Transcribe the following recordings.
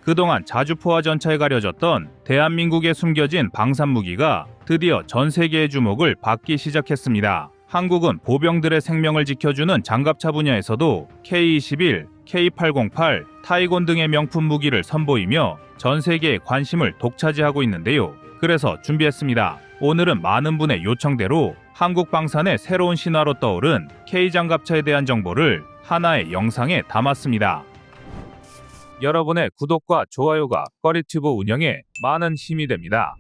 그동안 자주포와 전차에 가려졌던 대한민국에 숨겨진 방산무기가 드디어 전 세계의 주목을 받기 시작했습니다. 한국은 보병들의 생명을 지켜주는 장갑차 분야에서도 K-21, K-808, 타이곤 등의 명품 무기를 선보이며 전 세계의 관심을 독차지하고 있는데요. 그래서 준비했습니다. 오늘은 많은 분의 요청대로 한국 방산의 새로운 신화로 떠오른 K-장갑차에 대한 정보를 하나의 영상에 담았습니다. 여러분의 구독과 좋아요가 꺼리튜브 운영에 많은 힘이 됩니다.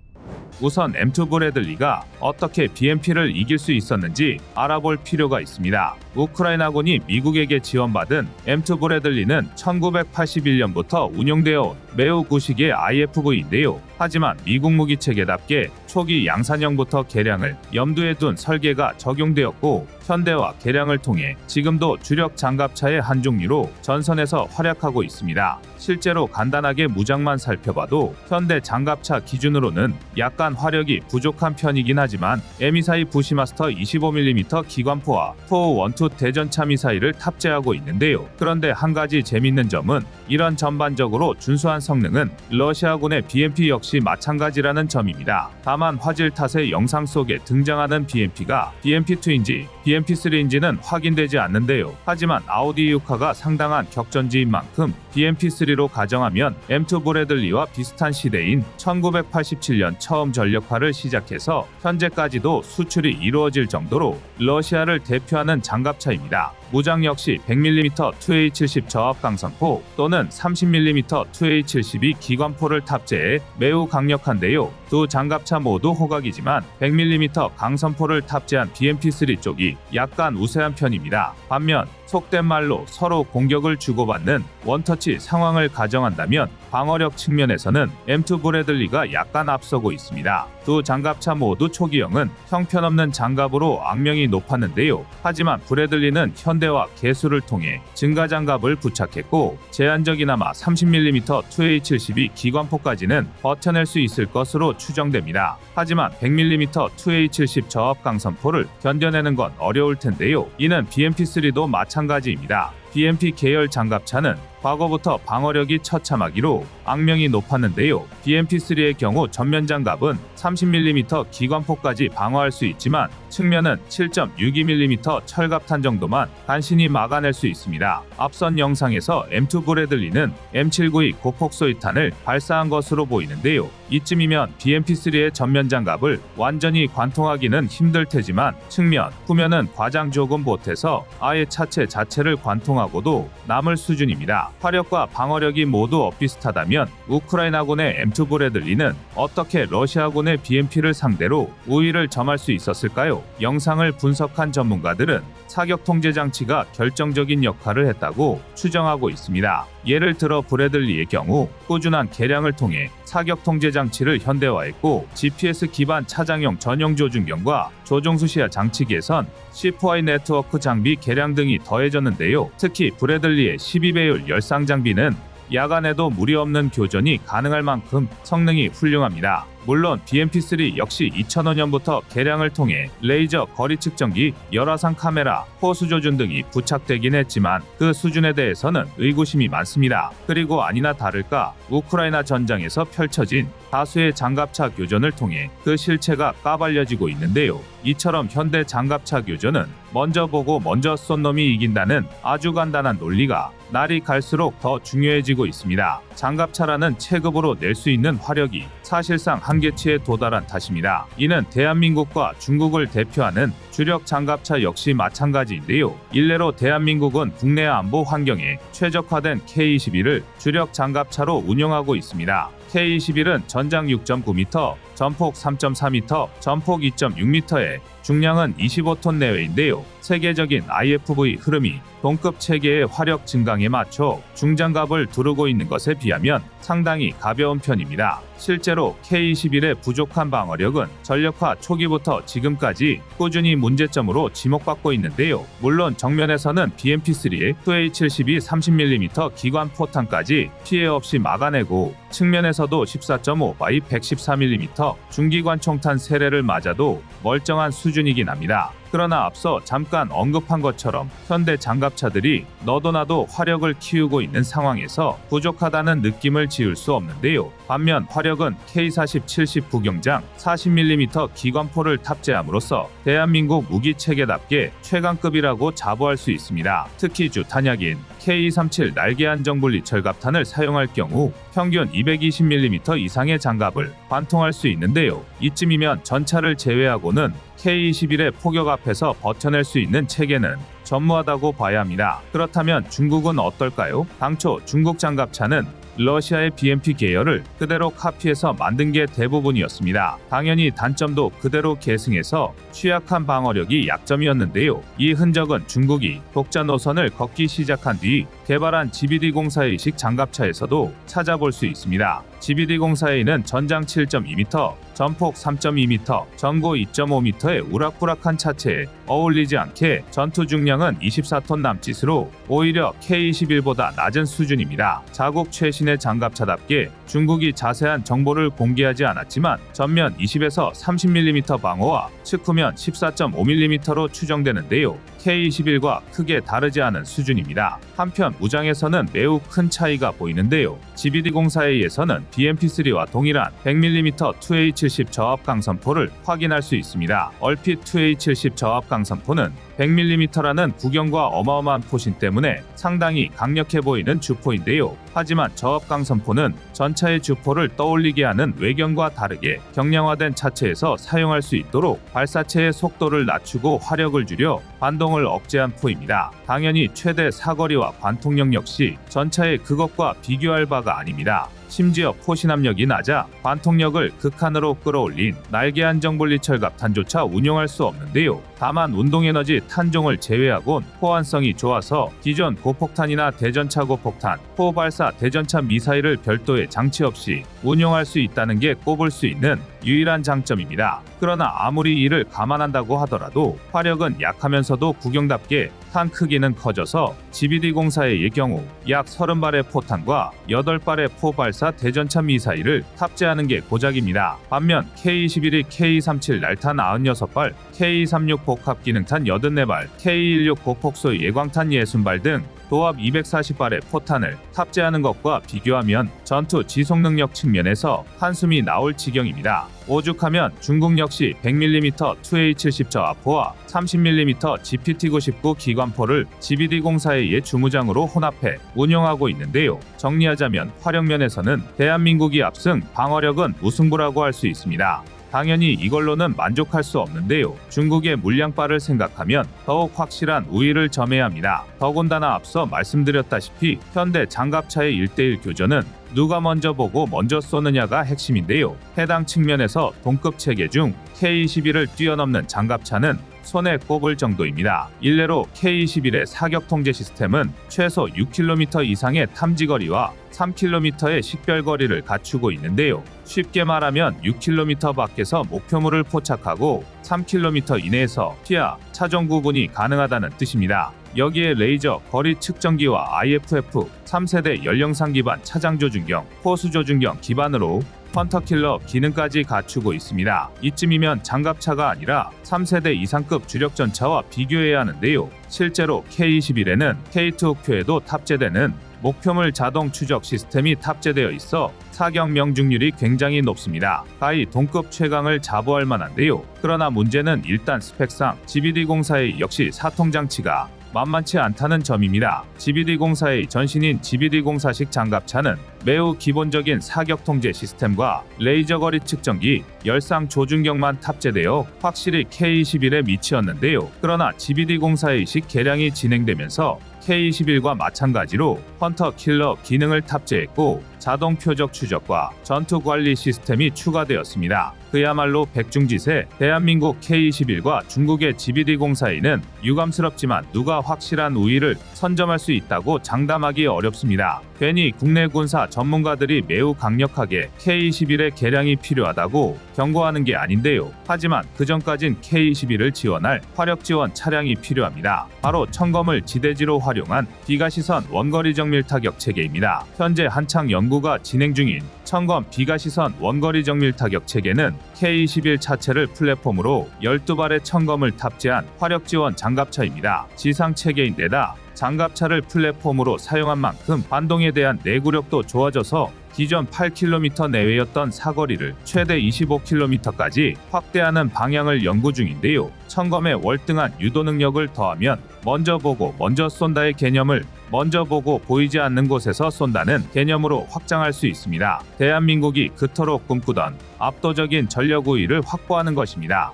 우선 M2 브래들리가 어떻게 BMP를 이길 수 있었는지 알아볼 필요가 있습니다. 우크라이나군이 미국에게 지원받은 M2 브래들리는 1981년부터 운용되어 온 매우 구식의 IFV인데요. 하지만 미국 무기체계답게 초기 양산형부터 개량을 염두에 둔 설계가 적용되었고 현대화 개량을 통해 지금도 주력 장갑차의 한 종류로 전선에서 활약하고 있습니다. 실제로 간단하게 무장만 살펴봐도 현대 장갑차 기준으로는 약간 화력이 부족한 편이긴 하지만 M242 부시마스터 25mm 기관포와 포12 대전차 미사일을 탑재하고 있는데요. 그런데 한 가지 재밌는 점은 이런 전반적으로 준수한 성능은 러시아군의 BMP 역시 마찬가지라는 점입니다. 다만 화질 탓에 영상 속에 등장하는 BMP가 BMP2인지 BMP3인지는 확인되지 않는데요. 하지만 아우디 유카가 상당한 격전지인 만큼 BMP3로 가정하면 M2 브래들리와 비슷한 시대인 1987년 처음 전력화를 시작해서 현재까지도 수출이 이루어질 정도로 러시아를 대표하는 장갑차입니다. 무장 역시 100mm 2A70 저압 강선포 또는 30mm 2A72 기관포를 탑재해 매우 강력한데요. 두 장갑차 모두 호각이지만 100mm 강선포를 탑재한 BMP3 쪽이 약간 우세한 편입니다. 반면 속된 말로 서로 공격을 주고받는 원터치 상황을 가정한다면 방어력 측면에서는 M2 브래들리가 약간 앞서고 있습니다. 두 장갑차 모두 초기형은 형편없는 장갑으로 악명이 높았는데요. 하지만 브래들리는 현대화 개수를 통해 증가 장갑을 부착했고 제한적이나마 30mm 2A72 기관포까지는 버텨낼 수 있을 것으로 추정됩니다. 하지만 100mm 2A70 저압 강선포를 견뎌내는 건 어려울 텐데요. 이는 BMP3도 마찬가지입니다. BMP 계열 장갑차는 과거부터 방어력이 처참하기로 악명이 높았는데요. BMP3의 경우 전면 장갑은 30mm 기관포까지 방어할 수 있지만 측면은 7.62mm 철갑탄 정도만 간신히 막아낼 수 있습니다. 앞선 영상에서 M2 브래들리는 M792 고폭소위탄을 발사한 것으로 보이는데요. 이쯤이면 BMP3의 전면 장갑을 완전히 관통하기는 힘들 테지만 측면, 후면은 과장 조금 보태서 아예 차체 자체를 관통하고도 남을 수준입니다. 화력과 방어력이 모두 엇비슷하다면 우크라이나군의 M2 브래들리는 어떻게 러시아군의 BMP를 상대로 우위를 점할 수 있었을까요? 영상을 분석한 전문가들은 사격 통제 장치가 결정적인 역할을 했다고 추정하고 있습니다. 예를 들어 브래들리의 경우 꾸준한 개량을 통해 사격 통제 장치를 현대화했고 GPS 기반 차장용 전용 조준경과 조종수시야 장치 개선, C4I 네트워크 장비 개량 등이 더해졌는데요. 특히 브래들리의 12배율 열상 장비는 야간에도 무리 없는 교전이 가능할 만큼 성능이 훌륭합니다. 물론 BMP3 역시 2005년부터 개량을 통해 레이저 거리 측정기, 열화상 카메라, 호수 조준 등이 부착되긴 했지만 그 수준에 대해서는 의구심이 많습니다. 그리고 아니나 다를까 우크라이나 전장에서 펼쳐진 다수의 장갑차 교전을 통해 그 실체가 까발려지고 있는데요. 이처럼 현대 장갑차 교전은 먼저 보고 먼저 쏜 놈이 이긴다는 아주 간단한 논리가 날이 갈수록 더 중요해지고 있습니다. 장갑차라는 체급으로 낼 수 있는 화력이 사실상 한계치에 도달한 탓입니다. 이는 대한민국과 중국을 대표하는 주력 장갑차 역시 마찬가지인데요. 일례로 대한민국은 국내 안보 환경에 최적화된 K-21을 주력 장갑차로 운영하고 있습니다. K-21은 전장 6.9m, 전폭 3.4m, 전폭 2.6m에 중량은 25톤 내외인데요. 세계적인 IFV 흐름이 동급 체계의 화력 증강에 맞춰 중장갑을 두르고 있는 것에 비하면 상당히 가벼운 편입니다. 실제로 K-21의 부족한 방어력은 전력화 초기부터 지금까지 꾸준히 문제점으로 지목받고 있는데요. 물론 정면에서는 BMP3의 2A72 30mm 기관 포탄까지 피해 없이 막아내고 측면에서도 14.5x 114mm 중기관 총탄 세례를 맞아도 멀쩡한 수준이긴 합니다. 그러나 앞서 잠깐 언급한 것처럼 현대 장갑차들이 너도 나도 화력을 키우고 있는 상황에서 부족하다는 느낌을 지울 수 없는데요. 반면 화력은 K-40-70 구경장 40mm 기관포를 탑재함으로써 대한민국 무기 체계답게 최강급이라고 자부할 수 있습니다. 특히 주 탄약인 K-237 날개 안정분리 철갑탄을 사용할 경우 평균 220mm 이상의 장갑을 관통할 수 있는데요. 이쯤이면 전차를 제외하고는 K-21의 포격 앞에서 버텨낼 수 있는 체계는 전무하다고 봐야 합니다. 그렇다면 중국은 어떨까요? 당초 중국 장갑차는 러시아의 BMP 계열을 그대로 카피해서 만든 게 대부분이었습니다. 당연히 단점도 그대로 계승해서 취약한 방어력이 약점이었는데요. 이 흔적은 중국이 독자 노선을 걷기 시작한 뒤 개발한 GBD-04A식 장갑차에서도 찾아볼 수 있습니다. GBD-04A는 전장 7.2m, 전폭 3.2m, 전고 2.5m의 우락부락한 차체에 어울리지 않게 전투 중량은 24톤 남짓으로 오히려 K-21보다 낮은 수준입니다. 자국 최신의 장갑차답게 중국이 자세한 정보를 공개하지 않았지만 전면 20에서 30mm 방어와 측후면 14.5mm로 추정되는데요. K-21과 크게 다르지 않은 수준입니다. 한편 무장에서는 매우 큰 차이가 보이는데요. GBD-04A에서는 BMP-3와 동일한 100mm 2A70 저압 강선포를 확인할 수 있습니다. 얼핏 2A70 저압 강선포는 100mm라는 구경과 어마어마한 포신 때문에 상당히 강력해 보이는 주포인데요. 하지만 저압 강선포는 전차의 주포를 떠올리게 하는 외경과 다르게 경량화된 차체에서 사용할 수 있도록 발사체의 속도를 낮추고 화력을 줄여 반동을 억제한 포입니다. 당연히 최대 사거리와 관통력 역시 전차의 그것과 비교할 바가 아닙니다. 심지어 포신 압력이 낮아 관통력을 극한으로 끌어올린 날개 안정분리 철갑탄조차 운용할 수 없는데요. 다만 운동에너지 탄종을 제외하곤 호환성이 좋아서 기존 고폭탄이나 대전차 고폭탄, 포발사 대전차 미사일을 별도의 장치 없이 운용할 수 있다는 게 꼽을 수 있는 유일한 장점입니다. 그러나 아무리 이를 감안한다고 하더라도 화력은 약하면서도 구경답게 탄 크기는 커져서 GBD-04A의 경우 약 30발의 포탄과 8발의 포발사 대전차 미사일을 탑재하는 게 고작입니다. 반면 K-21이 K-37 날탄 96발, K-36 복합기능탄 84발, K-16 고폭소 예광탄 60발 등 도합 240발의 포탄을 탑재하는 것과 비교하면 전투 지속능력 측면에서 한숨이 나올 지경입니다. 오죽하면 중국 역시 100mm 2A70 저압포와 30mm GPT-99 기관포를 GBD-04A의 주무장으로 혼합해 운용하고 있는데요. 정리하자면 화력면에서는 대한민국이 앞승, 방어력은 무승부라고 할 수 있습니다. 당연히 이걸로는 만족할 수 없는데요. 중국의 물량바를 생각하면 더욱 확실한 우위를 점해야 합니다. 더군다나 앞서 말씀드렸다시피 현대 장갑차의 1대1 교전은 누가 먼저 보고 먼저 쏘느냐가 핵심인데요. 해당 측면에서 동급 체계 중 K-21을 뛰어넘는 장갑차는 손에 꼽을 정도입니다. 일례로 K-21의 사격 통제 시스템은 최소 6km 이상의 탐지거리와 3km의 식별거리를 갖추고 있는데요. 쉽게 말하면 6km 밖에서 목표물을 포착하고 3km 이내에서 피하, 차종 구분이 가능하다는 뜻입니다. 여기에 레이저, 거리 측정기와 IFF, 3세대 연령상 기반 차장 조준경, 포수 조준경 기반으로 헌터킬러 기능까지 갖추고 있습니다. 이쯤이면 장갑차가 아니라 3세대 이상급 주력전차와 비교해야 하는데요. 실제로 K-21에는 K2 우표에도 탑재되는 목표물 자동 추적 시스템이 탑재되어 있어 사격 명중률이 굉장히 높습니다. 가히 동급 최강을 자부할 만한데요. 그러나 문제는 일단 스펙상 GBD-04A 역시 사통장치가 만만치 않다는 점입니다. GBD-04A 전신인 GBD-04식 장갑차는 매우 기본적인 사격 통제 시스템과 레이저 거리 측정기, 열상 조준경만 탑재되어 확실히 K-21에 미치었는데요. 그러나 GBD-04A식 개량이 진행되면서 K-21과 마찬가지로 헌터 킬러 기능을 탑재했고 자동 표적 추적과 전투 관리 시스템이 추가되었습니다. 그야말로 백중지세 대한민국 K-21과 중국의 GBD-04A는 유감스럽지만 누가 확실한 우위를 선점할 수 있다고 장담하기 어렵습니다. 괜히 국내 군사 전문가들이 매우 강력하게 K-21의 개량이 필요하다고 경고하는 게 아닌데요. 하지만 그전까진 K-21을 지원할 화력 지원 차량이 필요합니다. 바로 청검을 지대지로 활용한 비가시선 원거리 정밀 타격 체계입니다. 현재 한창 연구가 진행 중인 청검 비가시선 원거리 정밀 타격 체계는 K-21 차체를 플랫폼으로 12발의 청검을 탑재한 화력 지원 장갑차입니다. 지상 체계인데다 장갑차를 플랫폼으로 사용한 만큼 반동에 대한 내구력도 좋아져서 기존 8km 내외였던 사거리를 최대 25km까지 확대하는 방향을 연구 중인데요. 청검의 월등한 유도 능력을 더하면 먼저 보고 먼저 쏜다의 개념을 먼저 보고 보이지 않는 곳에서 쏜다는 개념으로 확장할 수 있습니다. 대한민국이 그토록 꿈꾸던 압도적인 전력 우위를 확보하는 것입니다.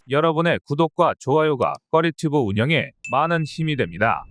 여러분의 구독과 좋아요가 꺼리튜브 운영에 많은 힘이 됩니다.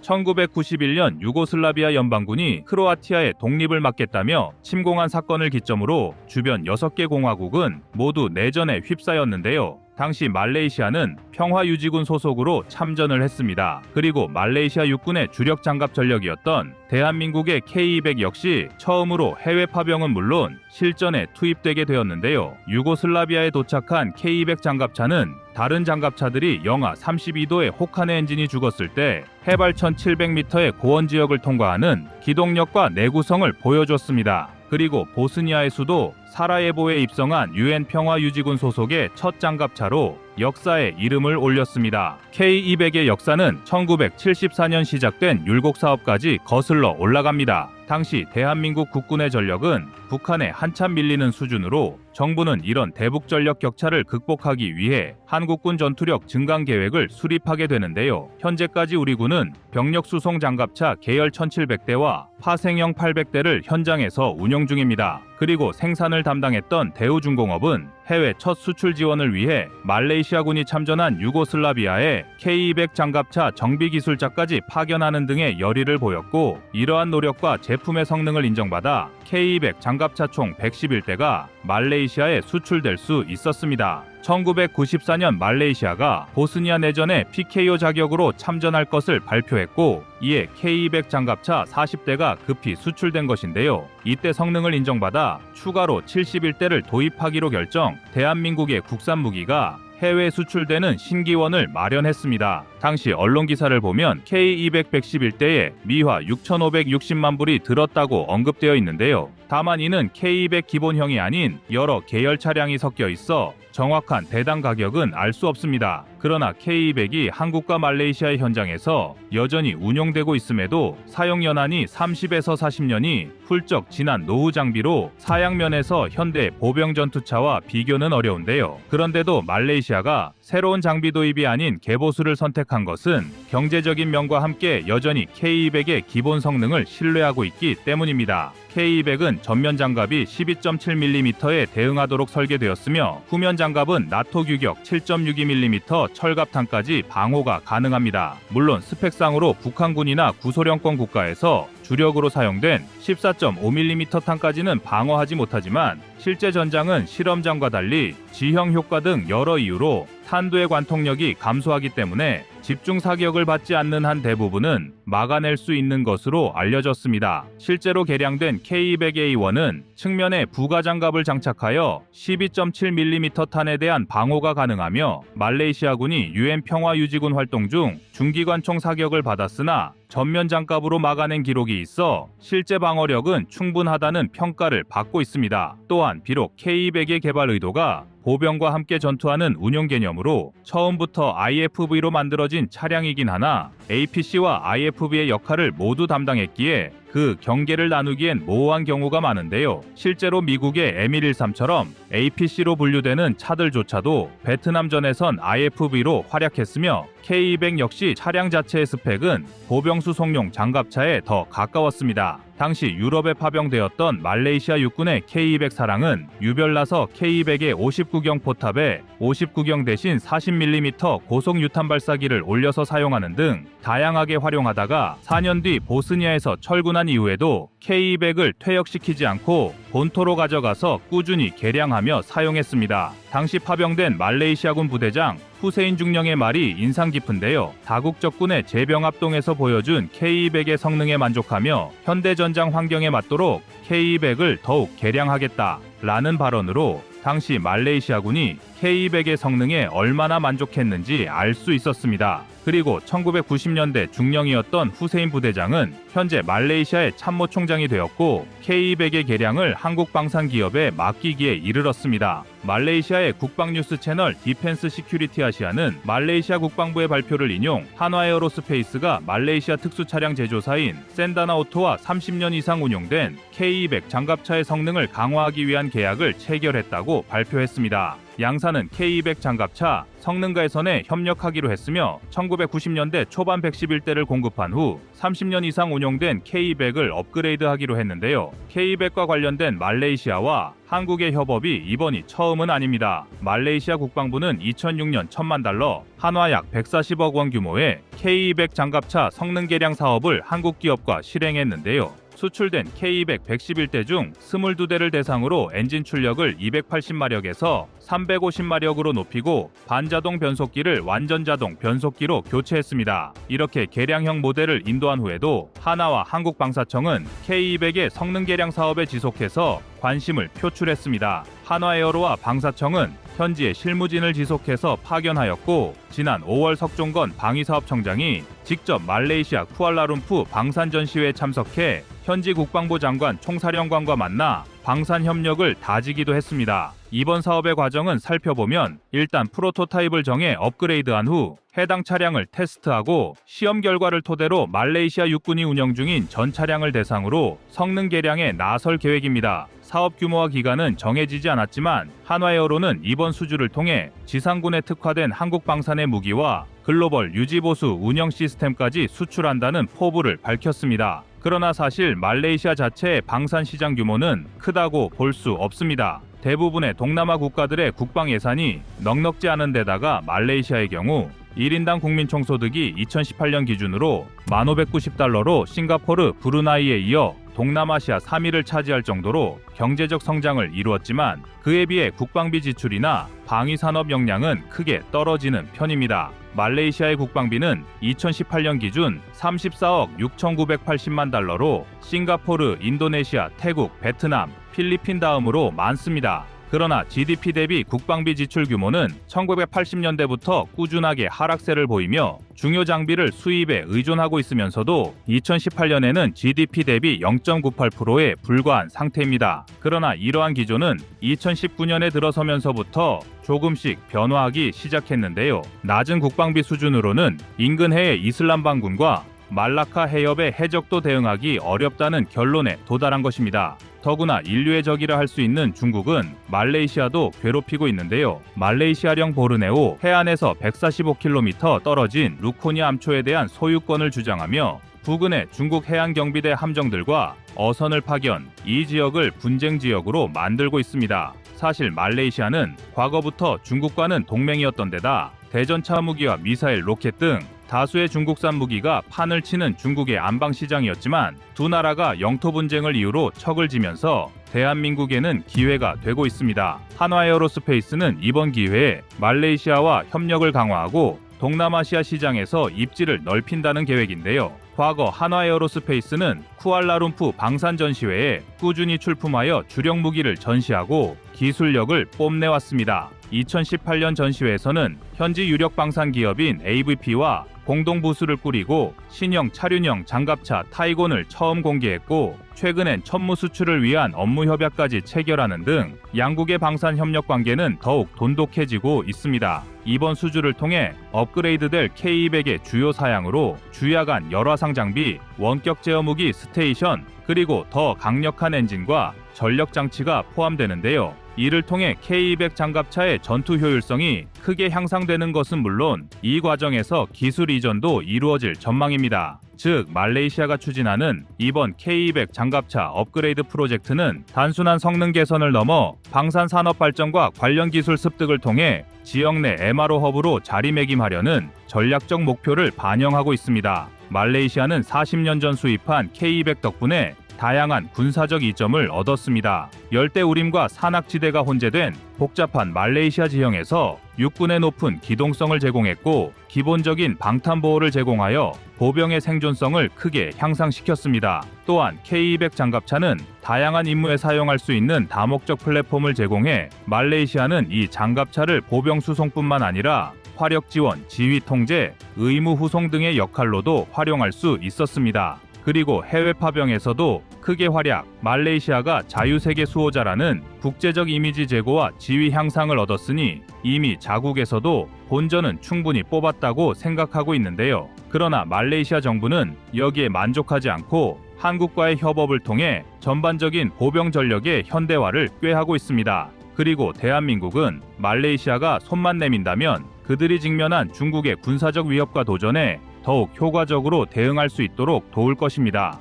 1991년 유고슬라비아 연방군이 크로아티아의 독립을 막겠다며 침공한 사건을 기점으로 주변 6개 공화국은 모두 내전에 휩싸였는데요. 당시 말레이시아는 평화유지군 소속으로 참전을 했습니다. 그리고 말레이시아 육군의 주력 장갑 전력이었던 대한민국의 K-200 역시 처음으로 해외 파병은 물론 실전에 투입되게 되었는데요. 유고슬라비아에 도착한 K-200 장갑차는 다른 장갑차들이 영하 32도의 혹한의 엔진이 죽었을 때 해발 1700m의 고원 지역을 통과하는 기동력과 내구성을 보여줬습니다. 그리고 보스니아의 수도 사라예보에 입성한 유엔 평화유지군 소속의 첫 장갑차로 역사에 이름을 올렸습니다. K-200의 역사는 1974년 시작된 율곡 사업까지 거슬러 올라갑니다. 당시 대한민국 국군의 전력은 북한에 한참 밀리는 수준으로 정부는 이런 대북 전력 격차를 극복하기 위해 한국군 전투력 증강 계획을 수립하게 되는데요. 현재까지 우리 군은 병력 수송 장갑차 계열 1700대와 파생형 800대를 현장에서 운영 중입니다. 그리고 생산을 담당했던 대우중공업은 해외 첫 수출 지원을 위해 말레이시아군이 참전한 유고슬라비아에 K-200 장갑차 정비기술자까지 파견하는 등의 열의를 보였고, 이러한 노력과 제품의 성능을 인정받아 K-200 장갑차 총 111대가 말레이시아에 수출될 수 있었습니다. 1994년 말레이시아가 보스니아 내전에 PKO 자격으로 참전할 것을 발표했고, 이에 K-200 장갑차 40대가 급히 수출된 것인데요. 이때 성능을 인정받아 추가로 71대를 도입하기로 결정, 대한민국의 국산 무기가 해외 수출되는 신기원을 마련했습니다. 당시 언론 기사를 보면 K-200 111대에 미화 6,560만 불이 들었다고 언급되어 있는데요. 다만 이는 K-200 기본형이 아닌 여러 계열 차량이 섞여 있어 정확한 대당 가격은 알 수 없습니다. 그러나 K-200이 한국과 말레이시아의 현장에서 여전히 운용되고 있음에도 사용 연한이 30에서 40년이 훌쩍 지난 노후 장비로 사양면에서 현대 보병 전투차와 비교는 어려운데요. 그런데도 말레이시아가 새로운 장비 도입이 아닌 개보수를 선택한 것은 경제적인 면과 함께 여전히 K-200의 기본 성능을 신뢰하고 있기 때문입니다. K-200은 전면 장갑이 12.7mm에 대응하도록 설계되었으며 후면 장갑은 나토 규격 7.62mm 철갑탄까지 방호가 가능합니다. 물론 스펙상으로 북한군이나 구소련권 국가에서 주력으로 사용된 14.5mm 탄까지는 방어하지 못하지만 실제 전장은 실험장과 달리 지형 효과 등 여러 이유로 탄두의 관통력이 감소하기 때문에 집중 사격을 받지 않는 한 대부분은 막아낼 수 있는 것으로 알려졌습니다. 실제로 개량된 K-200A1은 측면에 부가 장갑을 장착하여 12.7mm 탄에 대한 방호가 가능하며 말레이시아군이 유엔 평화유지군 활동 중 중기관총 사격을 받았으나 전면 장갑으로 막아낸 기록이 있어 실제 방어력은 충분하다는 평가를 받고 있습니다. 또한 비록 K-200의 개발 의도가 보병과 함께 전투하는 운용 개념으로 처음부터 IFV로 만들어진 차량이긴 하나 APC와 IFV의 역할을 모두 담당했기에 그 경계를 나누기엔 모호한 경우가 많은데요. 실제로 미국의 M113처럼 APC로 분류되는 차들조차도 베트남전에선 IFV로 활약했으며 K-200 역시 차량 자체의 스펙은 보병 수송용 장갑차에 더 가까웠습니다. 당시 유럽에 파병되었던 말레이시아 육군의 K-200 사랑은 유별나서 K-200의 59경 포탑에 59경 대신 40mm 고속 유탄 발사기를 올려서 사용하는 등 다양하게 활용하다가 4년 뒤 보스니아에서 철군한 이후에도 K-200을 퇴역시키지 않고 본토로 가져가서 꾸준히 개량하며 사용했습니다. 당시 파병된 말레이시아군 부대장 후세인 중령의 말이 인상 깊은데요. 다국적군의 재병합동에서 보여준 K-200의 성능에 만족하며 현대전장 환경에 맞도록 K-200을 더욱 개량하겠다 라는 발언으로 당시 말레이시아군이 K-200의 성능에 얼마나 만족했는지 알 수 있었습니다. 그리고 1990년대 중령이었던 후세인 부대장은 현재 말레이시아의 참모총장이 되었고 K200의 개량을 한국 방산 기업에 맡기기에 이르렀습니다. 말레이시아의 국방뉴스 채널 디펜스 시큐리티 아시아는 말레이시아 국방부의 발표를 인용 한화에어로스페이스가 말레이시아 특수차량 제조사인 샌다나오토와 30년 이상 운용된 K200 장갑차의 성능을 강화하기 위한 계약을 체결했다고 발표했습니다. 양사는 K200 장갑차 성능 개선에 협력하기로 했으며 1990년대 초반 111대를 공급한 후 30년 이상 운용된 K200을 업그레이드하기로 했는데요. K200과 관련된 말레이시아와 한국의 협업이 이번이 처음은 아닙니다. 말레이시아 국방부는 2006년 1,000만 달러, 한화 약 140억 원 규모의 K200 장갑차 성능 개량 사업을 한국 기업과 실행했는데요. 수출된 K200 111대 중 22대를 대상으로 엔진 출력을 280마력에서 350마력으로 높이고 반자동 변속기를 완전 자동 변속기로 교체했습니다. 이렇게 개량형 모델을 인도한 후에도 하나와 한국방사청은 K200의 성능 개량 사업에 지속해서 관심을 표출했습니다. 한화에어로와 방사청은 현지에 실무진을 지속해서 파견하였고 지난 5월 석종건 방위사업청장이 직접 말레이시아 쿠알라룸푸 방산전시회에 참석해 현지 국방부 장관 총사령관과 만나 방산 협력을 다지기도 했습니다. 이번 사업의 과정은 살펴보면 일단 프로토타입을 정해 업그레이드한 후 해당 차량을 테스트하고 시험 결과를 토대로 말레이시아 육군이 운영 중인 전 차량을 대상으로 성능 개량에 나설 계획입니다. 사업 규모와 기간은 정해지지 않았지만 한화에어로는 이번 수주를 통해 지상군에 특화된 한국 방산의 무기와 글로벌 유지보수 운영 시스템까지 수출한다는 포부를 밝혔습니다. 그러나 사실 말레이시아 자체의 방산 시장 규모는 크다고 볼 수 없습니다. 대부분의 동남아 국가들의 국방 예산이 넉넉지 않은 데다가 말레이시아의 경우 1인당 국민 총소득이 2018년 기준으로 1,590달러로 싱가포르, 브루나이에 이어 동남아시아 3위를 차지할 정도로 경제적 성장을 이루었지만 그에 비해 국방비 지출이나 방위산업 역량은 크게 떨어지는 편입니다. 말레이시아의 국방비는 2018년 기준 34억 6,980만 달러로 싱가포르, 인도네시아, 태국, 베트남, 필리핀 다음으로 많습니다. 그러나 GDP 대비 국방비 지출 규모는 1980년대부터 꾸준하게 하락세를 보이며 중요 장비를 수입에 의존하고 있으면서도 2018년에는 GDP 대비 0.98%에 불과한 상태입니다. 그러나 이러한 기조는 2019년에 들어서면서부터 조금씩 변화하기 시작했는데요. 낮은 국방비 수준으로는 인근 해의 이슬람 반군과 말라카 해협의 해적도 대응하기 어렵다는 결론에 도달한 것입니다. 더구나 인류의 적이라 할 수 있는 중국은 말레이시아도 괴롭히고 있는데요. 말레이시아령 보르네오 해안에서 145km 떨어진 루코니 암초에 대한 소유권을 주장하며 부근의 중국 해안경비대 함정들과 어선을 파견, 이 지역을 분쟁 지역으로 만들고 있습니다. 사실 말레이시아는 과거부터 중국과는 동맹이었던 데다 대전차 무기와 미사일, 로켓 등 다수의 중국산 무기가 판을 치는 중국의 안방시장이었지만 두 나라가 영토 분쟁을 이유로 척을 지면서 대한민국에는 기회가 되고 있습니다. 한화에어로스페이스는 이번 기회에 말레이시아와 협력을 강화하고 동남아시아 시장에서 입지를 넓힌다는 계획인데요. 과거 한화에어로스페이스는 쿠알라룸푸 방산전시회에 꾸준히 출품하여 주력 무기를 전시하고 기술력을 뽐내왔습니다. 2018년 전시회에서는 현지 유력 방산 기업인 AVP와 공동 부스를 꾸리고 신형 차륜형 장갑차 타이곤을 처음 공개했고 최근엔 천무 수출을 위한 업무 협약까지 체결하는 등 양국의 방산 협력 관계는 더욱 돈독해지고 있습니다. 이번 수주를 통해 업그레이드될 K200의 주요 사양으로 주야간 열화상 장비, 원격 제어 무기 스테이션, 그리고 더 강력한 엔진과 전력 장치가 포함되는데요. 이를 통해 K200 장갑차의 전투 효율성이 크게 향상되는 것은 물론 이 과정에서 기술 이전도 이루어질 전망입니다. 즉 말레이시아가 추진하는 이번 K200 장갑차 업그레이드 프로젝트는 단순한 성능 개선을 넘어 방산 산업 발전과 관련 기술 습득을 통해 지역 내 MRO 허브로 자리매김하려는 전략적 목표를 반영하고 있습니다. 말레이시아는 40년 전 수입한 K200 덕분에 다양한 군사적 이점을 얻었습니다. 열대우림과 산악지대가 혼재된 복잡한 말레이시아 지형에서 육군의 높은 기동성을 제공했고 기본적인 방탄보호를 제공하여 보병의 생존성을 크게 향상시켰습니다. 또한 K200 장갑차는 다양한 임무에 사용할 수 있는 다목적 플랫폼을 제공해 말레이시아는 이 장갑차를 보병 수송뿐만 아니라 화력 지원, 지휘 통제, 의무 후송 등의 역할로도 활용할 수 있었습니다. 그리고 해외 파병에서도 크게 활약, 말레이시아가 자유세계 수호자라는 국제적 이미지 제고와 지위 향상을 얻었으니 이미 자국에서도 본전은 충분히 뽑았다고 생각하고 있는데요. 그러나 말레이시아 정부는 여기에 만족하지 않고 한국과의 협업을 통해 전반적인 보병 전력의 현대화를 꾀하고 있습니다. 그리고 대한민국은 말레이시아가 손만 내민다면 그들이 직면한 중국의 군사적 위협과 도전에 더욱 효과적으로 대응할 수 있도록 도울 것입니다.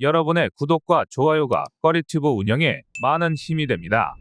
여러분의 구독과 좋아요가 꺼리튜브 운영에 많은 힘이 됩니다.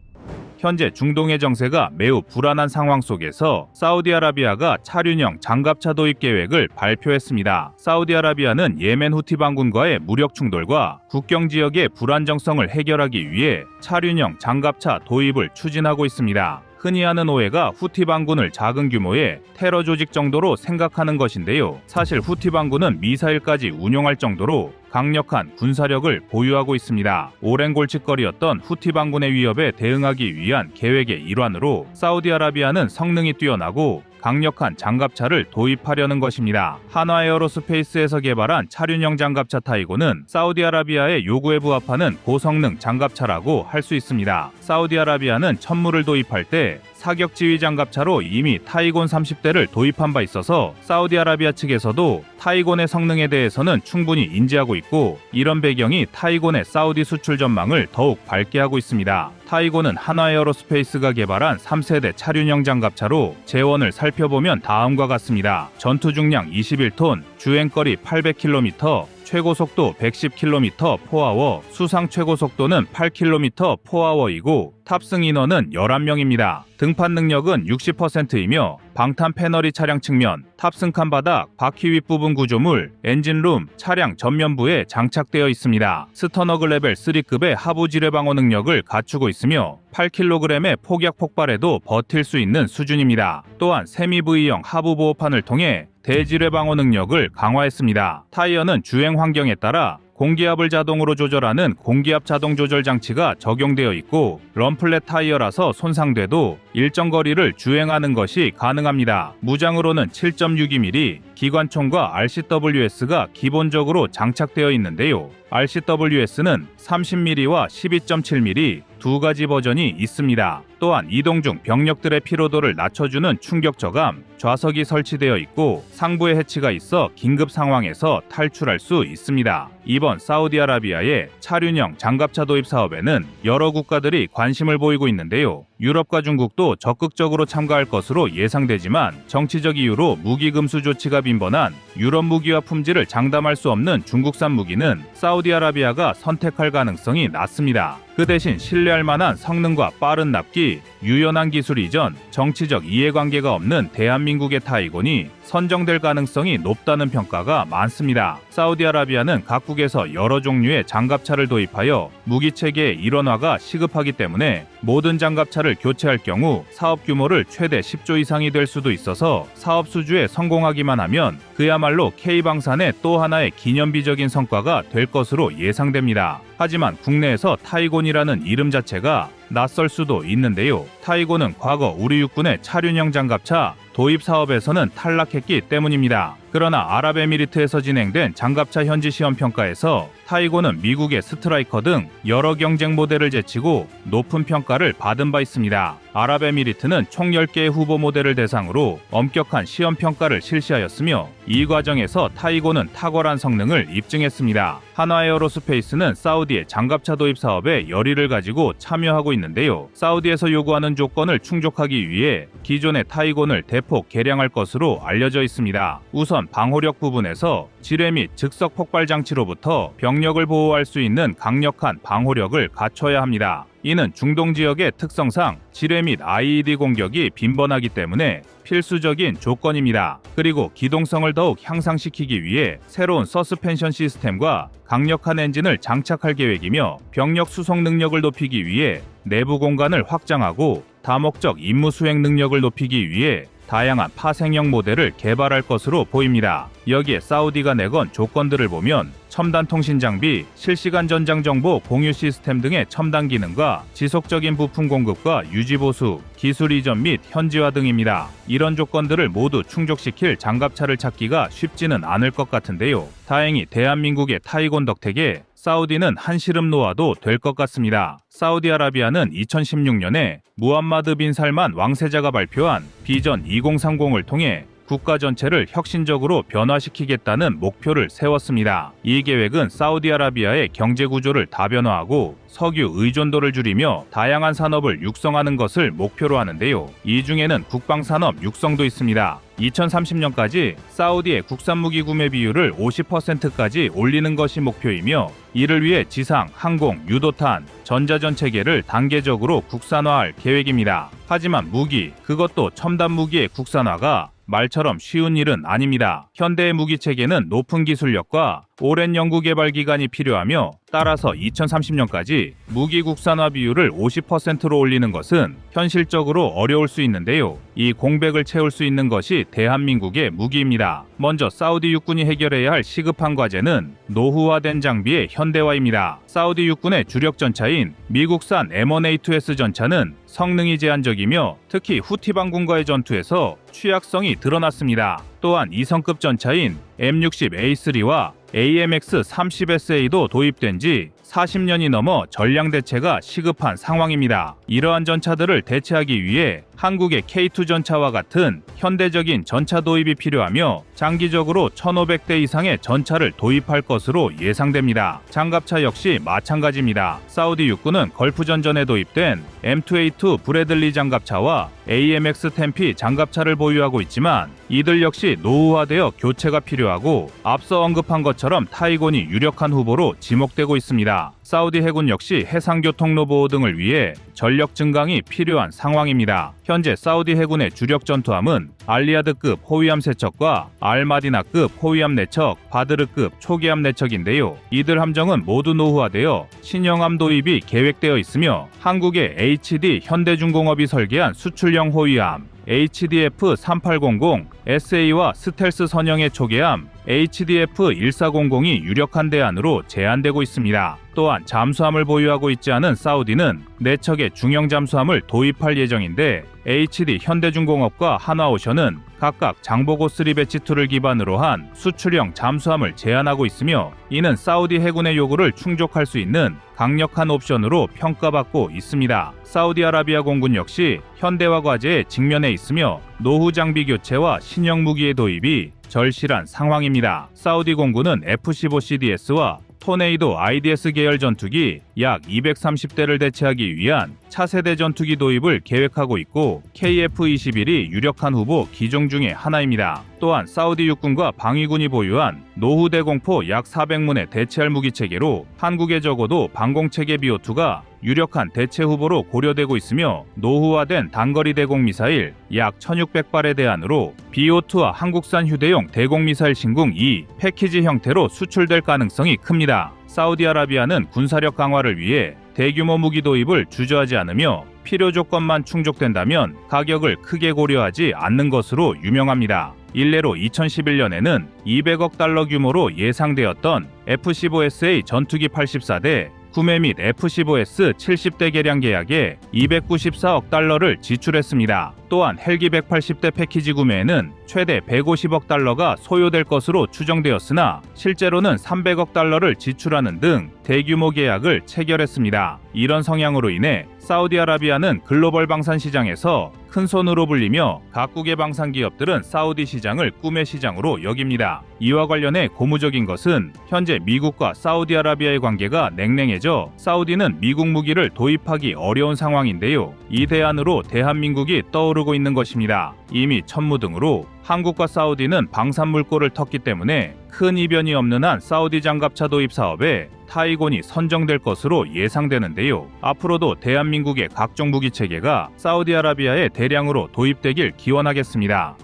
현재 중동의 정세가 매우 불안한 상황 속에서 사우디아라비아가 차륜형 장갑차 도입 계획을 발표했습니다. 사우디아라비아는 예멘 후티 반군과의 무력 충돌과 국경 지역의 불안정성을 해결하기 위해 차륜형 장갑차 도입을 추진하고 있습니다. 흔히 하는 오해가 후티 반군을 작은 규모의 테러 조직 정도로 생각하는 것인데요. 사실 후티 반군은 미사일까지 운용할 정도로 강력한 군사력을 보유하고 있습니다. 오랜 골칫거리였던 후티 반군의 위협에 대응하기 위한 계획의 일환으로 사우디아라비아는 성능이 뛰어나고 강력한 장갑차를 도입하려는 것입니다. 한화에어로스페이스에서 개발한 차륜형 장갑차 타이곤은 사우디아라비아의 요구에 부합하는 고성능 장갑차라고 할 수 있습니다. 사우디아라비아는 천무를 도입할 때 사격 지휘 장갑차로 이미 타이곤 30대를 도입한 바 있어서 사우디아라비아 측에서도 타이곤의 성능에 대해서는 충분히 인지하고 있고 이런 배경이 타이곤의 사우디 수출 전망을 더욱 밝게 하고 있습니다. 타이곤은 한화에어로스페이스가 개발한 3세대 차륜형 장갑차로 재원을 살펴보면 다음과 같습니다. 전투 중량 21톤, 주행거리 800km, 최고 속도 110km 포아워, 수상 최고 속도는 8km 포아워이고 탑승 인원은 11명입니다. 등판 능력은 60%이며 방탄 패널이 차량 측면, 탑승칸 바닥, 바퀴 윗부분 구조물, 엔진룸, 차량 전면부에 장착되어 있습니다. 스터너그 레벨 3급의 하부 지뢰 방어 능력을 갖추고 있으며 8kg의 폭약 폭발에도 버틸 수 있는 수준입니다. 또한 세미 V형 하부 보호판을 통해 대지뢰 방어 능력을 강화했습니다. 타이어는 주행 환경에 따라 공기압을 자동으로 조절하는 공기압 자동 조절 장치가 적용되어 있고 럼플렛 타이어라서 손상돼도 일정 거리를 주행하는 것이 가능합니다. 무장으로는 7.62mm 기관총과 RCWS가 기본적으로 장착되어 있는데요. RCWS는 30mm와 12.7mm 두 가지 버전이 있습니다. 또한 이동 중 병력들의 피로도를 낮춰주는 충격 저감, 좌석이 설치되어 있고 상부에 해치가 있어 긴급 상황에서 탈출할 수 있습니다. 이번 사우디아라비아의 차륜형 장갑차 도입 사업에는 여러 국가들이 관심을 보이고 있는데요. 유럽과 중국도 적극적으로 참가할 것으로 예상되지만 정치적 이유로 무기 금수 조치가 빈번한 유럽 무기와 품질을 장담할 수 없는 중국산 무기는 사우디아라비아가 선택할 가능성이 낮습니다. 그 대신 신뢰할 만한 성능과 빠른 납기, 유연한 기술 이전, 정치적 이해관계가 없는 대한민국의 타이곤이 선정될 가능성이 높다는 평가가 많습니다. 사우디아라비아는 각국에서 여러 종류의 장갑차를 도입하여 무기체계의 일원화가 시급하기 때문에 모든 장갑차를 교체할 경우 사업 규모를 최대 10조 이상이 될 수도 있어서 사업 수주에 성공하기만 하면 그야말로 K방산의 또 하나의 기념비적인 성과가 될 것으로 예상됩니다. 하지만 국내에서 타이곤이라는 이름 자체가 낯설 수도 있는데요. 타이곤은 과거 우리 육군의 차륜형 장갑차 도입 사업에서는 탈락했기 때문입니다. 그러나 아랍에미리트에서 진행된 장갑차 현지 시험 평가에서 타이곤은 미국의 스트라이커 등 여러 경쟁 모델을 제치고 높은 평가를 받은 바 있습니다. 아랍에미리트는 총 10개의 후보 모델을 대상으로 엄격한 시험 평가를 실시하였으며 이 과정에서 타이곤은 탁월한 성능을 입증했습니다. 한화에어로스페이스는 사우디의 장갑차 도입 사업에 열의를 가지고 참여하고 있는데요. 사우디에서 요구하는 조건을 충족하기 위해 기존의 타이곤을 대폭 개량할 것으로 알려져 있습니다. 우선 방호력 부분에서 지뢰 및 즉석 폭발 장치로부터 병력을 보호할 수 있는 강력한 방호력을 갖춰야 합니다. 이는 중동 지역의 특성상 지뢰 및 IED 공격이 빈번하기 때문에 필수적인 조건입니다. 그리고 기동성을 더욱 향상시키기 위해 새로운 서스펜션 시스템과 강력한 엔진을 장착할 계획이며 병력 수송 능력을 높이기 위해 내부 공간을 확장하고 다목적 임무 수행 능력을 높이기 위해 다양한 파생형 모델을 개발할 것으로 보입니다. 여기에 사우디가 내건 조건들을 보면 첨단 통신 장비, 실시간 전장 정보 공유 시스템 등의 첨단 기능과 지속적인 부품 공급과 유지 보수, 기술 이전 및 현지화 등입니다. 이런 조건들을 모두 충족시킬 장갑차를 찾기가 쉽지는 않을 것 같은데요. 다행히 대한민국의 타이곤 덕택에 사우디는 한시름 놓아도 될 것 같습니다. 사우디아라비아는 2016년에 무함마드 빈 살만 왕세자가 발표한 비전 2030을 통해 국가 전체를 혁신적으로 변화시키겠다는 목표를 세웠습니다. 이 계획은 사우디아라비아의 경제 구조를 다변화하고 석유 의존도를 줄이며 다양한 산업을 육성하는 것을 목표로 하는데요. 이 중에는 국방산업 육성도 있습니다. 2030년까지 사우디의 국산 무기 구매 비율을 50%까지 올리는 것이 목표이며 이를 위해 지상, 항공, 유도탄, 전자전 체계를 단계적으로 국산화할 계획입니다. 하지만 무기, 그것도 첨단 무기의 국산화가 말처럼 쉬운 일은 아닙니다. 현대의 무기 체계는 높은 기술력과 오랜 연구개발 기간이 필요하며 따라서 2030년까지 무기 국산화 비율을 50%로 올리는 것은 현실적으로 어려울 수 있는데요. 이 공백을 채울 수 있는 것이 대한민국의 무기입니다. 먼저 사우디 육군이 해결해야 할 시급한 과제는 노후화된 장비의 현대화입니다. 사우디 육군의 주력 전차인 미국산 M1A2S 전차는 성능이 제한적이며 특히 후티 반군과의 전투에서 취약성이 드러났습니다. 또한 2성급 전차인 M60A3와 AMX-30SA도 도입된 지 40년이 넘어 전량 대체가 시급한 상황입니다. 이러한 전차들을 대체하기 위해 한국의 K2 전차와 같은 현대적인 전차 도입이 필요하며 장기적으로 1,500대 이상의 전차를 도입할 것으로 예상됩니다. 장갑차 역시 마찬가지입니다. 사우디 육군은 걸프전전에 도입된 M2A2 브래들리 장갑차와 AMX-10P 장갑차를 보유하고 있지만 이들 역시 노후화되어 교체가 필요하고 앞서 언급한 것처럼 타이곤이 유력한 후보로 지목되고 있습니다. 사우디 해군 역시 해상교통로 보호 등을 위해 전력 증강이 필요한 상황입니다. 현재 사우디 해군의 주력 전투함은 알리아드급 호위함 세척과 알마디나급 호위함 내척, 바드르급 초계함 내척인데요. 이들 함정은 모두 노후화되어 신형함 도입이 계획되어 있으며 한국의 HD 현대중공업이 설계한 수출형 호위함 HDF-3800 SA와 스텔스 선형의 초계함 HDF-1400이 유력한 대안으로 제한되고 있습니다. 또한 잠수함을 보유하고 있지 않은 사우디는 4척의 중형 잠수함을 도입할 예정인데 HD 현대중공업과 한화오션은 각각 장보고 3 배치2를 기반으로 한 수출형 잠수함을 제안하고 있으며 이는 사우디 해군의 요구를 충족할 수 있는 강력한 옵션으로 평가받고 있습니다. 사우디아라비아 공군 역시 현대화 과제에 직면해 있으며 노후 장비 교체와 신형 무기의 도입이 절실한 상황입니다. 사우디 공군은 F-15CDS와 토네이도 IDS 계열 전투기 약 230대를 대체하기 위한 차세대 전투기 도입을 계획하고 있고 KF-21이 유력한 후보 기종 중의 하나입니다. 또한 사우디 육군과 방위군이 보유한 노후 대공포 약 400문에 대체할 무기체계로 한국에 적어도 방공체계 BO2가 유력한 대체 후보로 고려되고 있으며 노후화된 단거리 대공미사일 약 1600발의 대안으로 BO2와 한국산 휴대용 대공미사일 신궁 2 패키지 형태로 수출될 가능성이 큽니다. 사우디아라비아는 군사력 강화를 위해 대규모 무기 도입을 주저하지 않으며 필요 조건만 충족된다면 가격을 크게 고려하지 않는 것으로 유명합니다. 일례로 2011년에는 200억 달러 규모로 예상되었던 F-15SA 전투기 84대 구매 및 F-15S 70대 개량 계약에 294억 달러를 지출했습니다. 또한 헬기 180대 패키지 구매에는 최대 150억 달러가 소요될 것으로 추정되었으나 실제로는 300억 달러를 지출하는 등 대규모 계약을 체결했습니다. 이런 성향으로 인해 사우디아라비아는 글로벌 방산 시장에서 큰 손으로 불리며 각국의 방산 기업들은 사우디 시장을 꿈의 시장으로 여깁니다. 이와 관련해 고무적인 것은 현재 미국과 사우디아라비아의 관계가 냉랭해져 사우디는 미국 무기를 도입하기 어려운 상황인데요. 이 대안으로 대한민국이 떠오르고 있는 것입니다. 이미 천무등으로 한국과 사우디는 방산 물꼬를 텄기 때문에 큰 이변이 없는 한 사우디 장갑차 도입 사업에 타이곤이 선정될 것으로 예상되는데요. 앞으로도 대한민국의 각종 무기 체계가 사우디아라비아에 대량으로 도입되길 기원하겠습니다.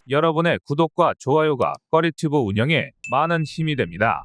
여러분의 구독과 좋아요가 꺼리튜브 운영에 많은 힘이 됩니다.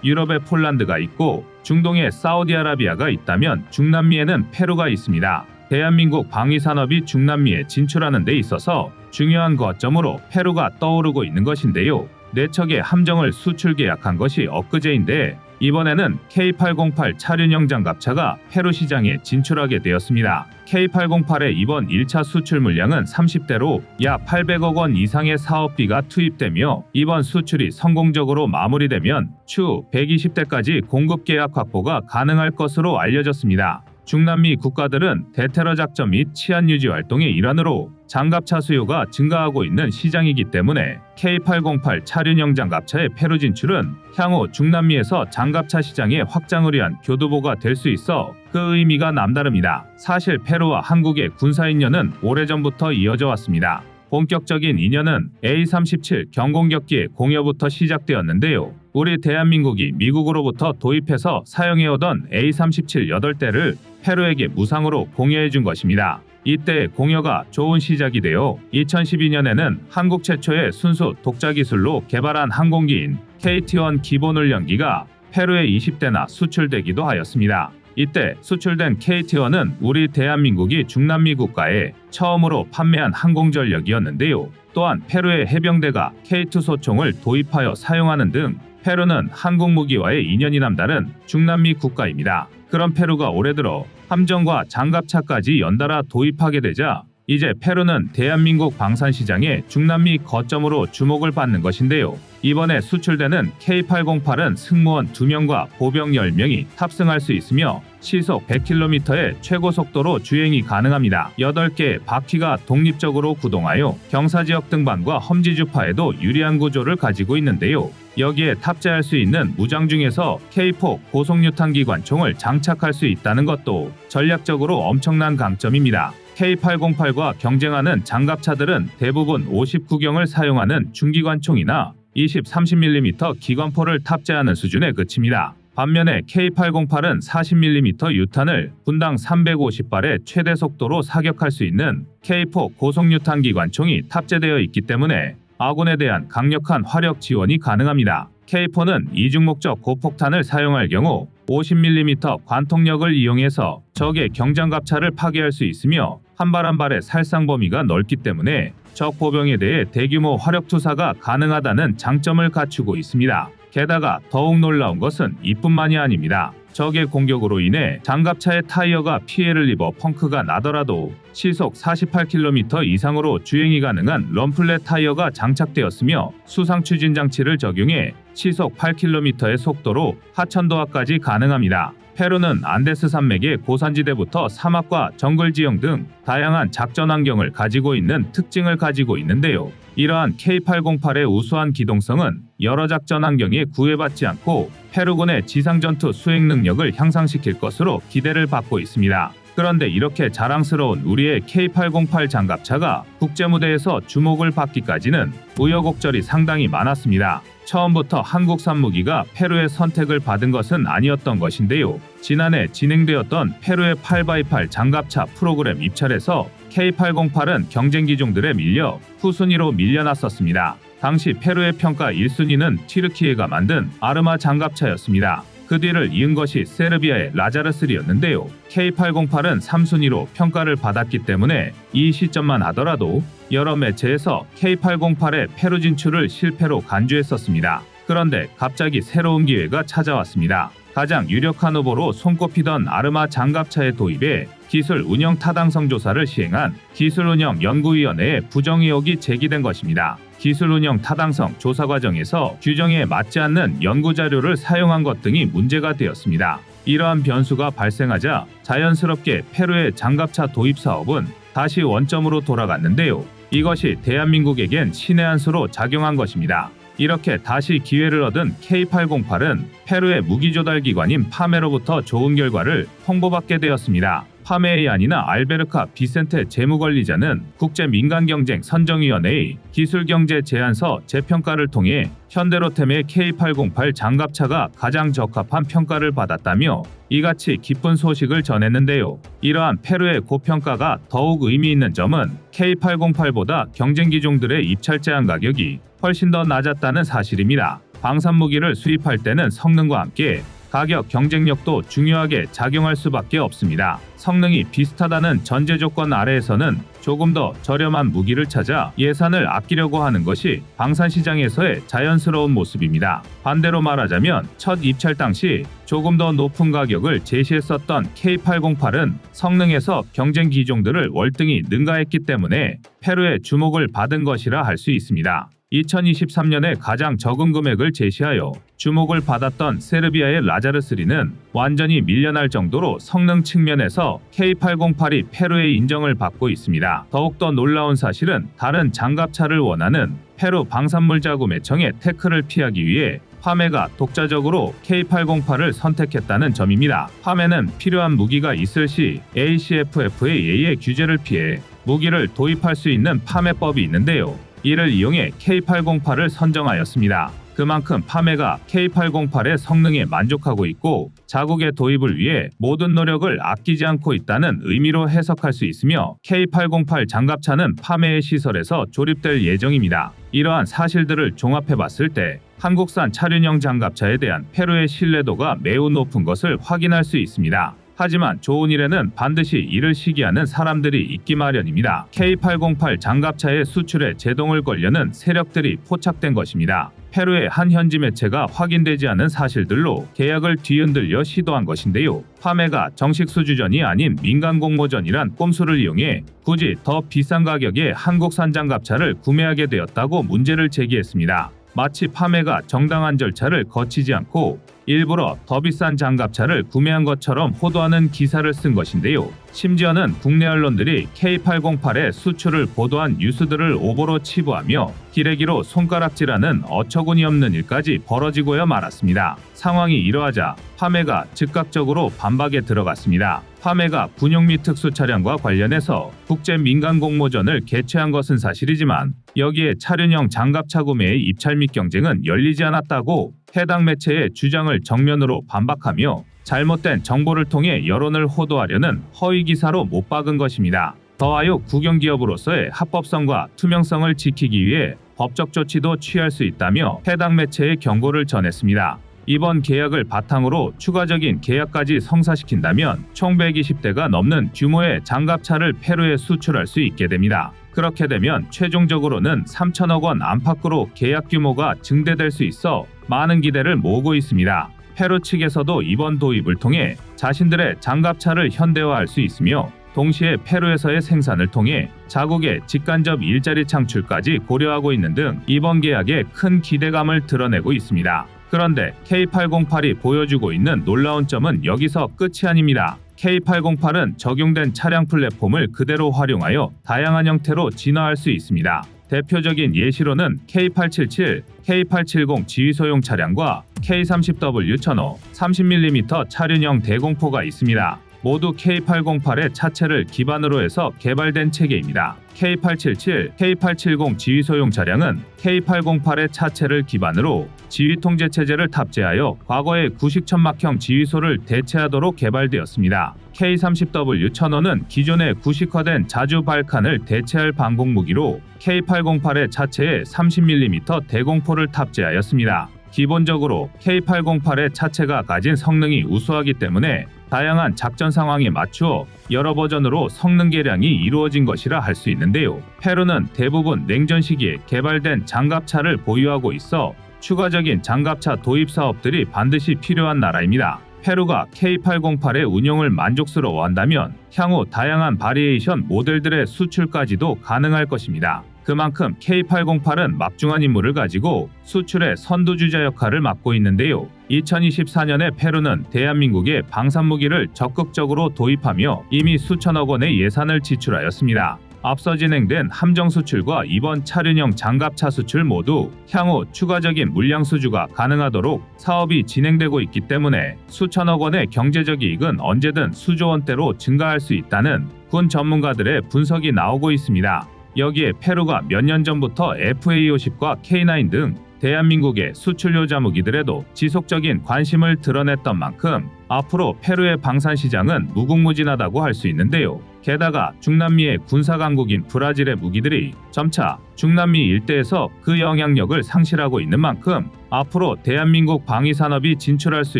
유럽에 폴란드가 있고 중동에 사우디아라비아가 있다면 중남미에는 페루가 있습니다. 대한민국 방위산업이 중남미에 진출하는 데 있어서 중요한 거점으로 페루가 떠오르고 있는 것인데요. 척의 함정을 수출 계약한 것이 엊그제인데 이번에는 K808 차륜형 장갑차가 페루 시장에 진출하게 되었습니다. K808의 이번 1차 수출 물량은 30대로 약 800억 원 이상의 사업비가 투입되며 이번 수출이 성공적으로 마무리되면 추후 120대까지 공급 계약 확보가 가능할 것으로 알려졌습니다. 중남미 국가들은 대테러 작전 및 치안 유지 활동의 일환으로 장갑차 수요가 증가하고 있는 시장이기 때문에 K808 차륜형 장갑차의 페루 진출은 향후 중남미에서 장갑차 시장의 확장을 위한 교두보가 될 수 있어 그 의미가 남다릅니다. 사실 페루와 한국의 군사 인연은 오래전부터 이어져 왔습니다. 본격적인 인연은 A-37 경공격기의 공여부터 시작되었는데요. 우리 대한민국이 미국으로부터 도입해서 사용해오던 A-37 8대를 페루에게 무상으로 공여해준 것입니다. 이때 공여가 좋은 시작이 되어 2012년에는 한국 최초의 순수 독자 기술로 개발한 항공기인 KT-1 기본훈련기가 페루에 20대나 수출되기도 하였습니다. 이때 수출된 KT-1은 우리 대한민국이 중남미 국가에 처음으로 판매한 항공전력이었는데요. 또한 페루의 해병대가 K2 소총을 도입하여 사용하는 등 페루는 한국 무기와의 인연이 남다른 중남미 국가입니다. 그런 페루가 올해 들어 함정과 장갑차까지 연달아 도입하게 되자 이제 페루는 대한민국 방산 시장의 중남미 거점으로 주목을 받는 것인데요. 이번에 수출되는 K808은 승무원 2명과 보병 10명이 탑승할 수 있으며 시속 100km의 최고 속도로 주행이 가능합니다. 8개의 바퀴가 독립적으로 구동하여 경사지역 등반과 험지 주파에도 유리한 구조를 가지고 있는데요. 여기에 탑재할 수 있는 무장 중에서 K4 고속유탄기 관총을 장착할 수 있다는 것도 전략적으로 엄청난 강점입니다. K808과 경쟁하는 장갑차들은 대부분 59경을 사용하는 중기관총이나 20-30mm 기관포를 탑재하는 수준에 그칩니다. 반면에 K808은 40mm 유탄을 분당 350발의 최대 속도로 사격할 수 있는 K4 고속유탄 기관총이 탑재되어 있기 때문에 아군에 대한 강력한 화력 지원이 가능합니다. K4는 이중목적 고폭탄을 사용할 경우 50mm 관통력을 이용해서 적의 경장갑차를 파괴할 수 있으며 한 발 한 발의 살상 범위가 넓기 때문에 적 보병에 대해 대규모 화력 투사가 가능하다는 장점을 갖추고 있습니다. 게다가 더욱 놀라운 것은 이뿐만이 아닙니다. 적의 공격으로 인해 장갑차의 타이어가 피해를 입어 펑크가 나더라도 시속 48km 이상으로 주행이 가능한 럼플렛 타이어가 장착되었으며 수상 추진 장치를 적용해 시속 8km의 속도로 하천도하까지 가능합니다. 페루는 안데스 산맥의 고산지대부터 사막과 정글 지형 등 다양한 작전 환경을 가지고 있는 특징을 가지고 있는데요. 이러한 K808의 우수한 기동성은 여러 작전 환경에 구애받지 않고 페루군의 지상전투 수행 능력을 향상시킬 것으로 기대를 받고 있습니다. 그런데 이렇게 자랑스러운 우리의 K808 장갑차가 국제무대에서 주목을 받기까지는 우여곡절이 상당히 많았습니다. 처음부터 한국산 무기가 페루의 선택을 받은 것은 아니었던 것인데요. 지난해 진행되었던 페루의 8x8 장갑차 프로그램 입찰에서 K808은 경쟁 기종들에 밀려 후순위로 밀려났었습니다. 당시 페루의 평가 1순위는 튀르키예가 만든 아르마 장갑차였습니다. 그 뒤를 이은 것이 세르비아의 라자르3였는데요. K808은 3순위로 평가를 받았기 때문에 이 시점만 하더라도 여러 매체에서 K808의 페루 진출을 실패로 간주했었습니다. 그런데 갑자기 새로운 기회가 찾아왔습니다. 가장 유력한 후보로 손꼽히던 아르마 장갑차의 도입에 기술 운영 타당성 조사를 시행한 기술운영연구위원회에 부정 의혹이 제기된 것입니다. 기술 운영 타당성 조사 과정에서 규정에 맞지 않는 연구 자료를 사용한 것 등이 문제가 되었습니다. 이러한 변수가 발생하자 자연스럽게 페루의 장갑차 도입 사업은 다시 원점으로 돌아갔는데요. 이것이 대한민국에겐 신의 한 수로 작용한 것입니다. 이렇게 다시 기회를 얻은 K808은 페루의 무기 조달 기관인 파메로부터 좋은 결과를 통보받게 되었습니다. 파메이안이나 알베르카 비센테 재무관리자는 국제민간경쟁 선정위원회의 기술경제 제안서 재평가를 통해 현대로템의 K808 장갑차가 가장 적합한 평가를 받았다며 이같이 기쁜 소식을 전했는데요. 이러한 페루의 고평가가 더욱 의미 있는 점은 K808보다 경쟁 기종들의 입찰 제한 가격이 훨씬 더 낮았다는 사실입니다. 방산무기를 수입할 때는 성능과 함께 가격 경쟁력도 중요하게 작용할 수밖에 없습니다. 성능이 비슷하다는 전제 조건 아래에서는 조금 더 저렴한 무기를 찾아 예산을 아끼려고 하는 것이 방산 시장에서의 자연스러운 모습입니다. 반대로 말하자면 첫 입찰 당시 조금 더 높은 가격을 제시했었던 K808은 성능에서 경쟁 기종들을 월등히 능가했기 때문에 페루의 주목을 받은 것이라 할 수 있습니다. 2023년에 가장 적은 금액을 제시하여 주목을 받았던 세르비아의 라자르3는 완전히 밀려날 정도로 성능 측면에서 K808이 페루의 인정을 받고 있습니다. 더욱더 놀라운 사실은 다른 장갑차를 원하는 페루 방산물 자구매청의 태클을 피하기 위해 파메가 독자적으로 K808을 선택했다는 점입니다. 파메는 필요한 무기가 있을 시 ACFFA의 규제를 피해 무기를 도입할 수 있는 파메법이 있는데요. 이를 이용해 K808을 선정하였습니다. 그만큼 파메가 K808의 성능에 만족하고 있고 자국의 도입을 위해 모든 노력을 아끼지 않고 있다는 의미로 해석할 수 있으며 K808 장갑차는 파메의 시설에서 조립될 예정입니다. 이러한 사실들을 종합해봤을 때 한국산 차륜형 장갑차에 대한 페루의 신뢰도가 매우 높은 것을 확인할 수 있습니다. 하지만 좋은 일에는 반드시 이를 시기하는 사람들이 있기 마련입니다. K808 장갑차의 수출에 제동을 걸려는 세력들이 포착된 것입니다. 페루의 한 현지 매체가 확인되지 않은 사실들로 계약을 뒤흔들려 시도한 것인데요. 파메가 정식 수주전이 아닌 민간 공모전이란 꼼수를 이용해 굳이 더 비싼 가격에 한국산 장갑차를 구매하게 되었다고 문제를 제기했습니다. 마치 파메가 정당한 절차를 거치지 않고 일부러 더 비싼 장갑차를 구매한 것처럼 호도하는 기사를 쓴 것인데요. 심지어는 국내 언론들이 K808의 수출을 보도한 뉴스들을 오보로 치부하며 기레기로 손가락질하는 어처구니 없는 일까지 벌어지고야 말았습니다. 상황이 이러하자 파메가 즉각적으로 반박에 들어갔습니다. 파메가 군용 및 특수 차량과 관련해서 국제 민간 공모전을 개최한 것은 사실이지만 여기에 차륜형 장갑차 구매의 입찰 및 경쟁은 열리지 않았다고 해당 매체의 주장을 정면으로 반박하며 잘못된 정보를 통해 여론을 호도하려는 허위 기사로 못 박은 것입니다. 더하여 국영기업으로서의 합법성과 투명성을 지키기 위해 법적 조치도 취할 수 있다며 해당 매체에 경고를 전했습니다. 이번 계약을 바탕으로 추가적인 계약까지 성사시킨다면 총 120대가 넘는 규모의 장갑차를 페루에 수출할 수 있게 됩니다. 그렇게 되면 최종적으로는 3천억 원 안팎으로 계약 규모가 증대될 수 있어 많은 기대를 모으고 있습니다. 페루 측에서도 이번 도입을 통해 자신들의 장갑차를 현대화할 수 있으며 동시에 페루에서의 생산을 통해 자국의 직간접 일자리 창출까지 고려하고 있는 등 이번 계약에 큰 기대감을 드러내고 있습니다. 그런데 K808이 보여주고 있는 놀라운 점은 여기서 끝이 아닙니다. K808은 적용된 차량 플랫폼을 그대로 활용하여 다양한 형태로 진화할 수 있습니다. 대표적인 예시로는 K877, K870 지휘소용 차량과 K30W1000호 30mm 차륜형 대공포가 있습니다. 모두 K808의 차체를 기반으로 해서 개발된 체계입니다. K877, K870 지휘소용 차량은 K808의 차체를 기반으로 지휘통제 체제를 탑재하여 과거의 구식 천막형 지휘소를 대체하도록 개발되었습니다. K30W1000호는 기존의 구식화된 자주 발칸을 대체할 방공 무기로 K808의 차체에 30mm 대공포를 탑재하였습니다. 기본적으로 K808의 차체가 가진 성능이 우수하기 때문에 다양한 작전 상황에 맞추어 여러 버전으로 성능 개량이 이루어진 것이라 할 수 있는데요. 페루는 대부분 냉전 시기에 개발된 장갑차를 보유하고 있어 추가적인 장갑차 도입 사업들이 반드시 필요한 나라입니다. 페루가 K808의 운용을 만족스러워한다면 향후 다양한 바리에이션 모델들의 수출까지도 가능할 것입니다. 그만큼 K808은 막중한 임무를 가지고 수출의 선두주자 역할을 맡고 있는데요. 2024년에 페루는 대한민국에 방산무기를 적극적으로 도입하며 이미 수천억 원의 예산을 지출하였습니다. 앞서 진행된 함정 수출과 이번 차륜형 장갑차 수출 모두 향후 추가적인 물량 수주가 가능하도록 사업이 진행되고 있기 때문에 수천억 원의 경제적 이익은 언제든 수조 원대로 증가할 수 있다는 군 전문가들의 분석이 나오고 있습니다. 여기에 페루가 몇 년 전부터 FA50과 K9 등 대한민국의 수출효자 무기들에도 지속적인 관심을 드러냈던 만큼 앞으로 페루의 방산 시장은 무궁무진하다고 할 수 있는데요. 게다가 중남미의 군사 강국인 브라질의 무기들이 점차 중남미 일대에서 그 영향력을 상실하고 있는 만큼 앞으로 대한민국 방위산업이 진출할 수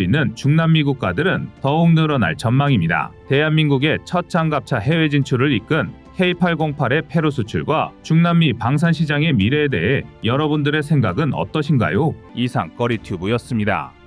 있는 중남미 국가들은 더욱 늘어날 전망입니다. 대한민국의 첫 장갑차 해외 진출을 이끈 K808의 페루 수출과 중남미 방산 시장의 미래에 대해 여러분들의 생각은 어떠신가요? 이상 꺼리튜브였습니다.